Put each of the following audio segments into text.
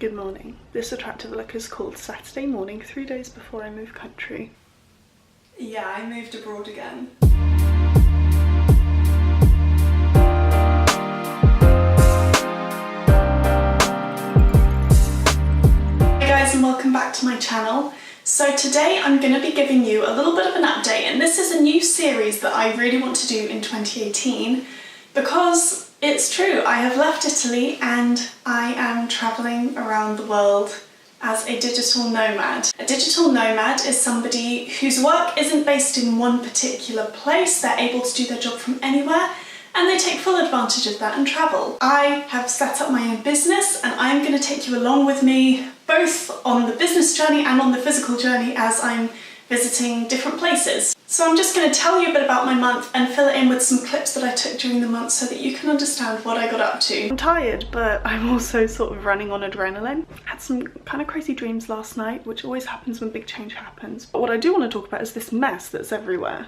Good morning. This attractive look is called Saturday morning, 3 days before I move country. Yeah, I moved abroad again. Hey guys, and welcome back to my channel. So today I'm going to be giving you a little bit of an update, and this is a new series that I really want to do in 2018 because it's true, I have left Italy and I am travelling around the world as a digital nomad. A digital nomad is somebody whose work isn't based in one particular place. They're able to do their job from anywhere and they take full advantage of that and travel. I have set up my own business and I'm going to take you along with me both on the business journey and on the physical journey as I'm visiting different places. So I'm just going to tell you a bit about my month and fill it in with some clips that I took during the month so that you can understand what I got up to. I'm tired, but I'm also sort of running on adrenaline. I had some kind of crazy dreams last night, which always happens when big change happens. But what I do want to talk about is this mess that's everywhere.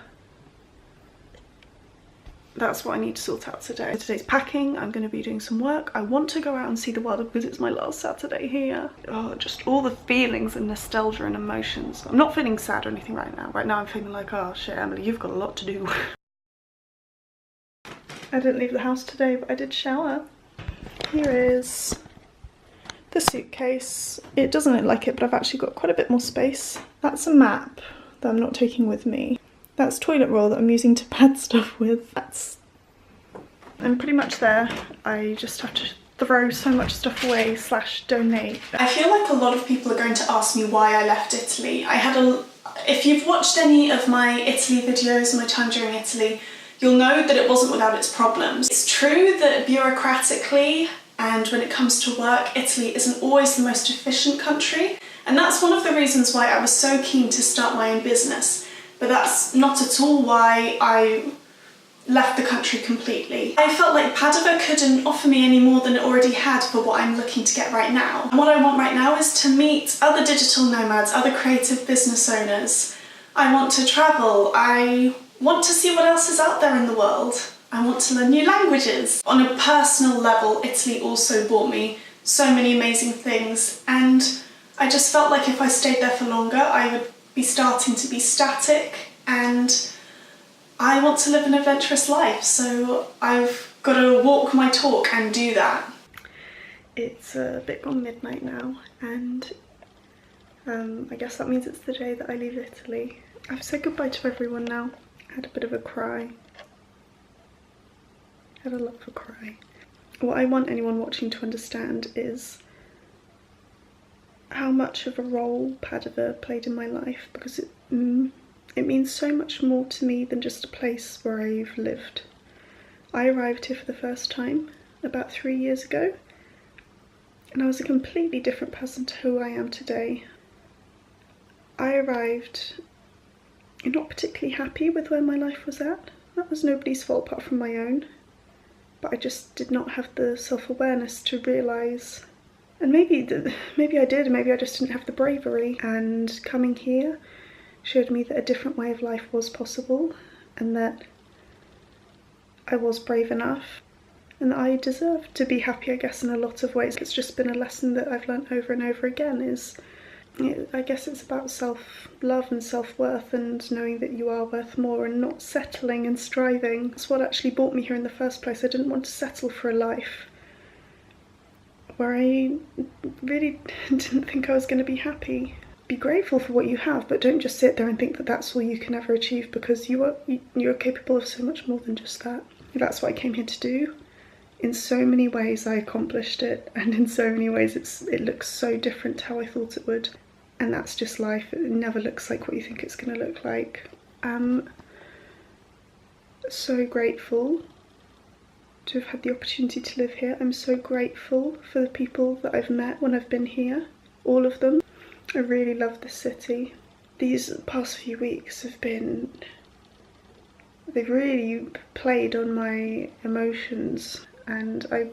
That's what I need to sort out today. Today's packing, I'm going to be doing some work. I want to go out and see the world because it's my last Saturday here. Oh, just all the feelings and nostalgia and emotions. I'm not feeling sad or anything right now. Right now I'm feeling like, oh shit, Emily, you've got a lot to do. I didn't leave the house today, but I did shower. Here is the suitcase. It doesn't look like it, but I've actually got quite a bit more space. That's a map that I'm not taking with me. That's toilet roll that I'm using to pad stuff with. I'm pretty much there. I just have to throw so much stuff away / donate. I feel like a lot of people are going to ask me why I left Italy. If you've watched any of my Italy videos, my time during Italy, you'll know that it wasn't without its problems. It's true that bureaucratically and when it comes to work, Italy isn't always the most efficient country. And that's one of the reasons why I was so keen to start my own business. But that's not at all why I left the country completely. I felt like Padova couldn't offer me any more than it already had for what I'm looking to get right now. And what I want right now is to meet other digital nomads, other creative business owners. I want to travel. I want to see what else is out there in the world. I want to learn new languages. On a personal level, Italy also brought me so many amazing things, and I just felt like if I stayed there for longer, I would be starting to be static, and I want to live an adventurous life, so I've got to walk my talk and do that. It's a bit gone midnight now, and I guess that means it's the day that I leave Italy. I've said goodbye to everyone now. I had a bit of a cry. I had a lot of a cry. What I want anyone watching to understand is how much of a role Padova played in my life, because it means so much more to me than just a place where I've lived. I arrived here for the first time about 3 years ago, and I was a completely different person to who I am today. I arrived not particularly happy with where my life was at. That was nobody's fault apart from my own, but I just did not have the self-awareness to realise. And maybe I did, maybe I just didn't have the bravery. And coming here showed me that a different way of life was possible, and that I was brave enough, and that I deserved to be happy, I guess, in a lot of ways. It's just been a lesson that I've learnt over and over again I guess it's about self-love and self-worth and knowing that you are worth more and not settling and striving. That's what actually brought me here in the first place. I didn't want to settle for a life where I really didn't think I was going to be happy. Be grateful for what you have, but don't just sit there and think that that's all you can ever achieve, because you're capable of so much more than just that. That's what I came here to do. In so many ways I accomplished it, and in so many ways it looks so different to how I thought it would. And that's just life. It never looks like what you think it's going to look like. I'm so grateful to have had the opportunity to live here. I'm so grateful for the people that I've met when I've been here, all of them. I really love this city. These past few weeks they've really played on my emotions, and I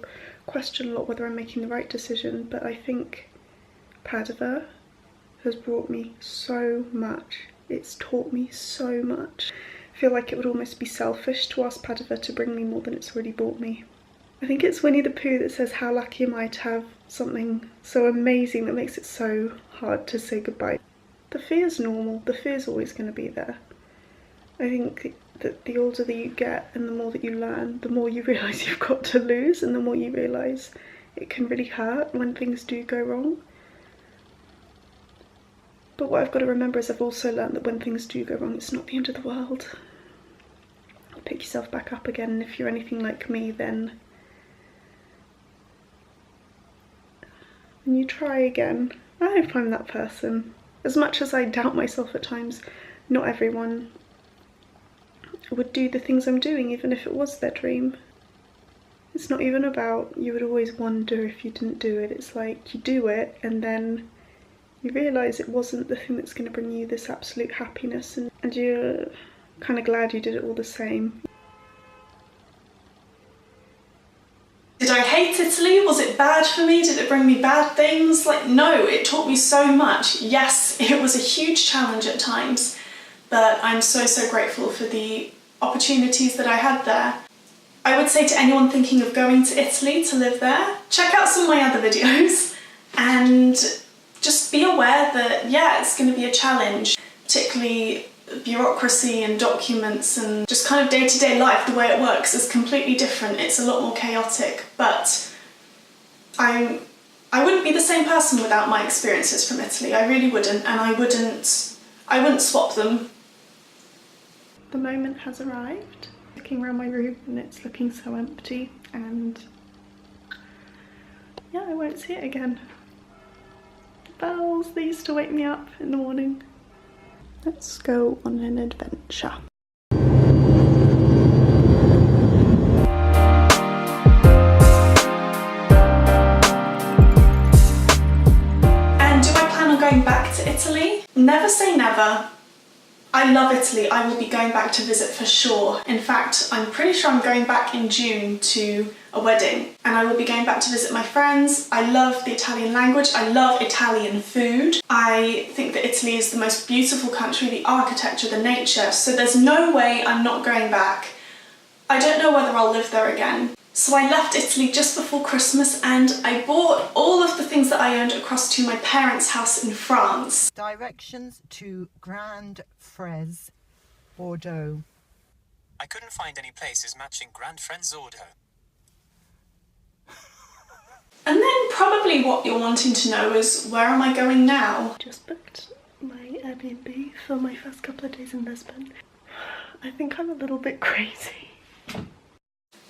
question a lot whether I'm making the right decision, but I think Padova has brought me so much. It's taught me so much. I feel like it would almost be selfish to ask Padova to bring me more than it's already brought me. I think it's Winnie the Pooh that says, how lucky am I to have something so amazing that makes it so hard to say goodbye. The fear's normal, the fear's always going to be there. I think that the older that you get and the more that you learn, the more you realise you've got to lose, and the more you realise it can really hurt when things do go wrong. But what I've got to remember is I've also learned that when things do go wrong, it's not the end of the world. Pick yourself back up again, and if you're anything like me, then you try again. I hope I'm that person. As much as I doubt myself at times, not everyone would do the things I'm doing even if it was their dream. It's not even about you would always wonder if you didn't do it. It's like you do it and then you realise it wasn't the thing that's going to bring you this absolute happiness, and you're kind of glad you did it all the same. Did I hate Italy? Was it bad for me? Did it bring me bad things? Like, no, it taught me so much. Yes, it was a huge challenge at times, but I'm so, so grateful for the opportunities that I had there. I would say to anyone thinking of going to Italy to live there, check out some of my other videos and just be aware that, yeah, it's going to be a challenge, particularly bureaucracy and documents and just kind of day-to-day life. The way it works is completely different. It's a lot more chaotic, but I wouldn't be the same person without my experiences from Italy. I really wouldn't, and I wouldn't swap them. The moment has arrived. Looking around my room and it's looking so empty, and yeah, I won't see it again. Bells, they used to wake me up in the morning. Let's go on an adventure. And do I plan on going back to Italy? Never say never. I love Italy. I will be going back to visit for sure. In fact, I'm pretty sure I'm going back in June to a wedding, and I will be going back to visit my friends. I love the Italian language. I love Italian food. I think that Italy is the most beautiful country, the architecture, the nature, so there's no way I'm not going back. I don't know whether I'll live there again. So I left Italy just before Christmas and I bought all of the things that I owned across to my parents' house in France. Directions to Grand Frez, Bordeaux. I couldn't find any places matching Grand Frez Bordeaux. And then probably what you're wanting to know is, where am I going now? Just booked my Airbnb for my first couple of days in Lisbon. I think I'm a little bit crazy.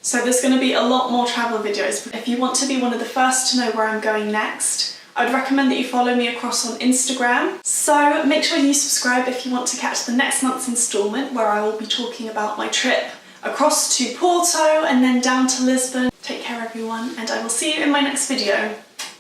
So there's going to be a lot more travel videos. If you want to be one of the first to know where I'm going next, I'd recommend that you follow me across on Instagram. So make sure you subscribe if you want to catch the next month's instalment, where I will be talking about my trip across to Porto and then down to Lisbon. Take care everyone, and I will see you in my next video.